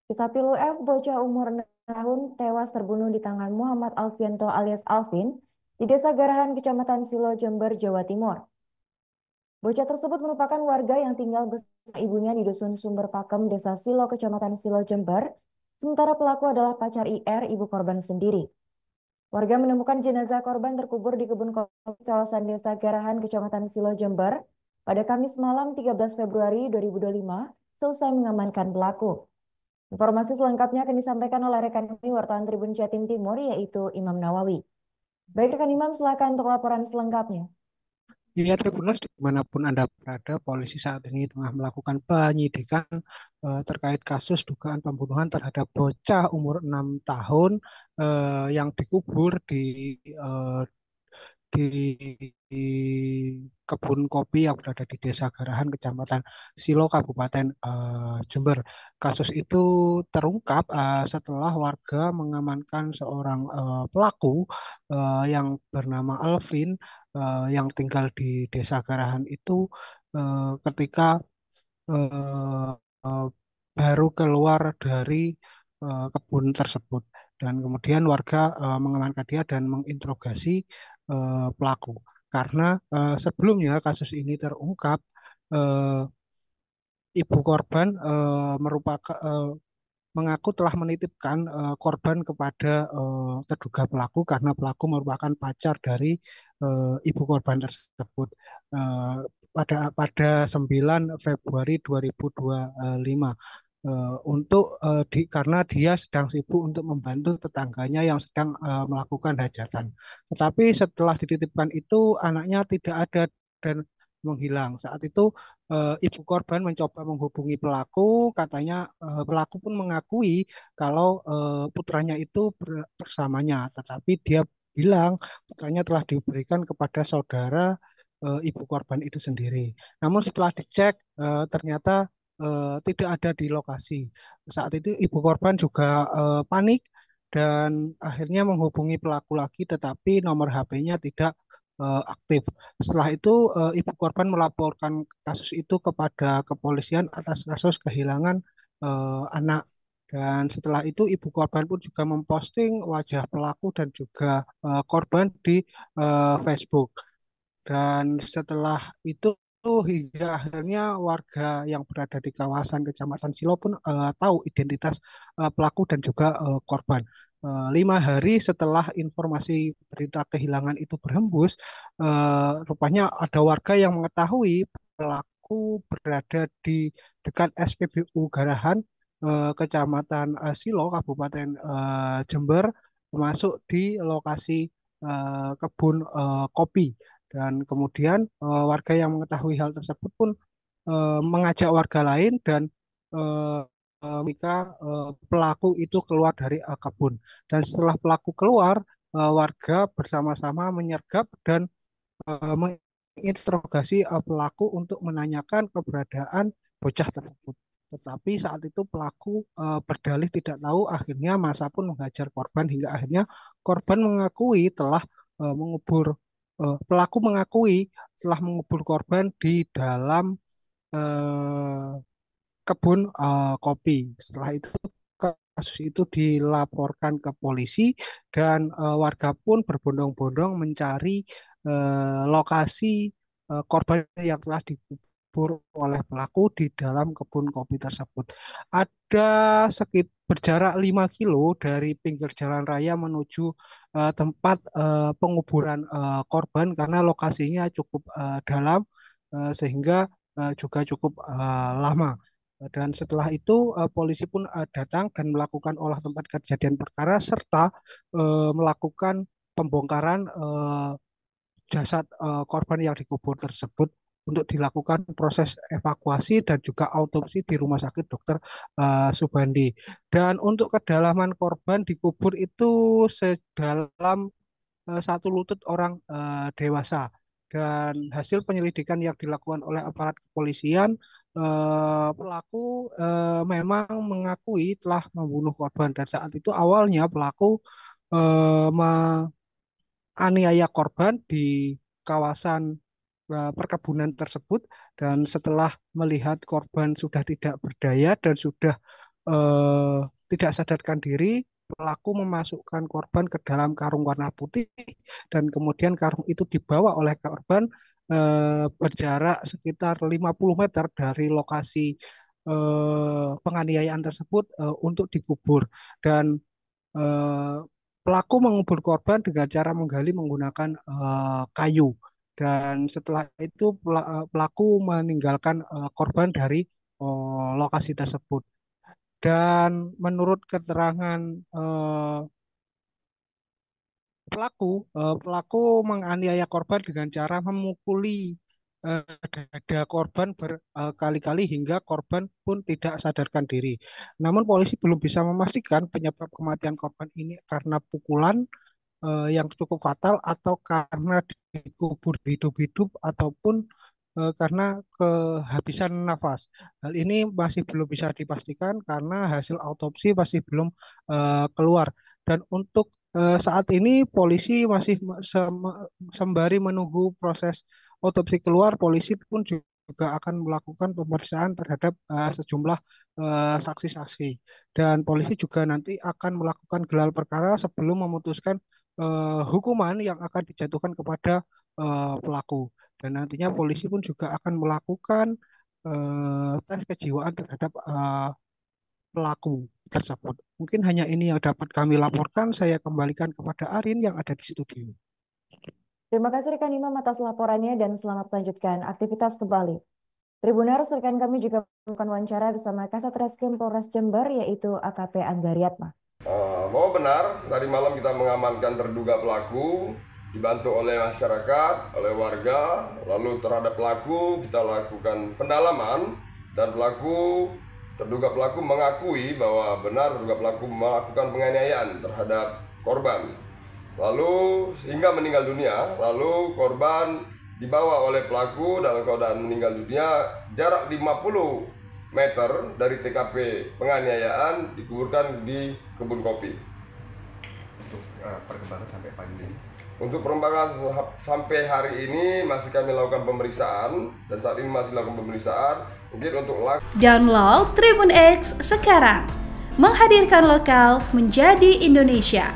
Kisah Pilu F, bocah umur 6 tahun, tewas terbunuh di tangan Muhammad Alfianto alias Alvin di Desa Garahan, Kecamatan Silo, Jember, Jawa Timur. Bocah tersebut merupakan warga yang tinggal bersama ibunya di Dusun Sumber Pakem, Desa Silo, Kecamatan Silo, Jember. Sementara pelaku adalah pacar IR, ibu korban sendiri. Warga menemukan jenazah korban terkubur di kebun kopi kawasan Desa Garahan, Kecamatan Silo, Jember pada Kamis malam 13 Februari 2025 seusai mengamankan pelaku. Informasi selengkapnya akan disampaikan oleh rekan kami wartawan Tribun Jatim Timur yaitu Imam Nawawi. Baik rekan Imam, silakan untuk laporan selengkapnya. Ya, Tribuners, dimanapun Anda berada, polisi saat ini tengah melakukan penyidikan terkait kasus dugaan pembunuhan terhadap bocah umur 6 tahun yang dikubur eh, di kebun kopi yang berada di Desa Garahan, Kecamatan Silo, Kabupaten Jember. Kasus itu terungkap setelah warga mengamankan seorang pelaku yang bernama Alvin yang tinggal di Desa Garahan itu ketika eh, baru keluar dari kebun tersebut dan kemudian warga mengamankan dia dan menginterogasi pelaku karena sebelumnya kasus ini terungkap eh, ibu korban merupakan mengaku telah menitipkan korban kepada terduga pelaku karena pelaku merupakan pacar dari ibu korban tersebut. Eh, pada 9 Februari 2025 karena dia sedang sibuk untuk membantu tetangganya yang sedang melakukan hajatan. Tetapi setelah dititipkan itu anaknya tidak ada dan menghilang. Saat itu ibu korban mencoba menghubungi pelaku, katanya pelaku pun mengakui kalau putranya itu bersamanya, tetapi dia bilang putranya telah diberikan kepada saudara ibu korban itu sendiri. Namun setelah dicek ternyata tidak ada di lokasi. Saat itu ibu korban juga panik dan akhirnya menghubungi pelaku lagi, tetapi nomor HP-nya tidak aktif. Setelah itu, ibu korban melaporkan kasus itu kepada kepolisian atas kasus kehilangan anak. Dan setelah itu, ibu korban pun juga memposting wajah pelaku dan juga korban di Facebook. Dan setelah itu hingga akhirnya warga yang berada di kawasan Kecamatan Silo pun tahu identitas pelaku dan juga korban. 5 hari setelah informasi berita kehilangan itu berhembus, rupanya ada warga yang mengetahui pelaku berada di dekat SPBU Garahan, Kecamatan Silo, Kabupaten Jember, masuk di lokasi kebun kopi. Dan kemudian warga yang mengetahui hal tersebut pun mengajak warga lain dan eh, ketika pelaku itu keluar dari kebun. Dan setelah pelaku keluar, warga bersama-sama menyergap dan menginterogasi pelaku untuk menanyakan keberadaan bocah tersebut. Tetapi saat itu pelaku berdalih tidak tahu, akhirnya masa pun menghajar korban hingga akhirnya korban mengakui telah mengubur pelaku mengakui telah mengubur korban di dalam eh, kebun kopi. Setelah itu kasus itu dilaporkan ke polisi dan warga pun berbondong-bondong mencari lokasi korban yang telah dikubur oleh pelaku di dalam kebun kopi tersebut. Ada berjarak 5 kilo dari pinggir jalan raya menuju tempat penguburan korban karena lokasinya cukup dalam sehingga juga cukup lama. Dan setelah itu polisi pun datang dan melakukan olah tempat kejadian perkara serta melakukan pembongkaran jasad korban yang dikubur tersebut untuk dilakukan proses evakuasi dan juga autopsi di Rumah Sakit Dr. Subandi. Dan untuk kedalaman korban dikubur itu sedalam 1 lutut orang dewasa. Dan hasil penyelidikan yang dilakukan oleh aparat kepolisian, pelaku memang mengakui telah membunuh korban. Dan saat itu awalnya pelaku menganiaya korban di kawasan perkebunan tersebut. Dan setelah melihat korban sudah tidak berdaya dan sudah eh, tidak sadarkan diri, pelaku memasukkan korban ke dalam karung warna putih dan kemudian karung itu dibawa oleh korban berjarak sekitar 50 meter dari lokasi penganiayaan tersebut untuk dikubur. Dan eh, pelaku mengubur korban dengan cara menggali menggunakan kayu. Dan setelah itu pelaku meninggalkan korban dari lokasi tersebut. Dan menurut keterangan pelaku menganiaya korban dengan cara memukuli dada korban berkali-kali hingga korban pun tidak sadarkan diri. Namun polisi belum bisa memastikan penyebab kematian korban ini karena pukulan yang cukup fatal atau karena dikubur hidup-hidup ataupun karena kehabisan nafas. Hal ini masih belum bisa dipastikan karena hasil autopsi masih belum keluar. Dan untuk saat ini polisi masih sembari menunggu proses otopsi keluar, polisi pun juga akan melakukan pemeriksaan terhadap sejumlah saksi-saksi. Dan polisi juga nanti akan melakukan gelar perkara sebelum memutuskan hukuman yang akan dijatuhkan kepada pelaku. Dan nantinya polisi pun juga akan melakukan tes kejiwaan terhadap pelaku tersebut. Mungkin hanya ini yang dapat kami laporkan. Saya kembalikan kepada Arin yang ada di studio. Terima kasih rekan Imam atas laporannya dan selamat melanjutkan aktivitas kembali. Tribuners, rekan kami juga melakukan wawancara bersama Kasat Reskrim Polres Jember yaitu AKP Anggariatma. Bahwa benar, tadi malam kita mengamankan terduga pelaku, dibantu oleh masyarakat, oleh warga, lalu terhadap pelaku kita lakukan pendalaman dan terduga pelaku mengakui bahwa benar terduga pelaku melakukan penganiayaan terhadap korban. Lalu hingga meninggal dunia, lalu korban dibawa oleh pelaku dalam keadaan meninggal dunia jarak 50 meter dari TKP penganiayaan dikuburkan di kebun kopi. Untuk perkembangan sampai pagi ini? Untuk perkembangan sampai hari ini masih kami lakukan pemeriksaan dan saat ini masih lakukan pemeriksaan. Mungkin untuk Download Tribun X sekarang, menghadirkan lokal menjadi Indonesia.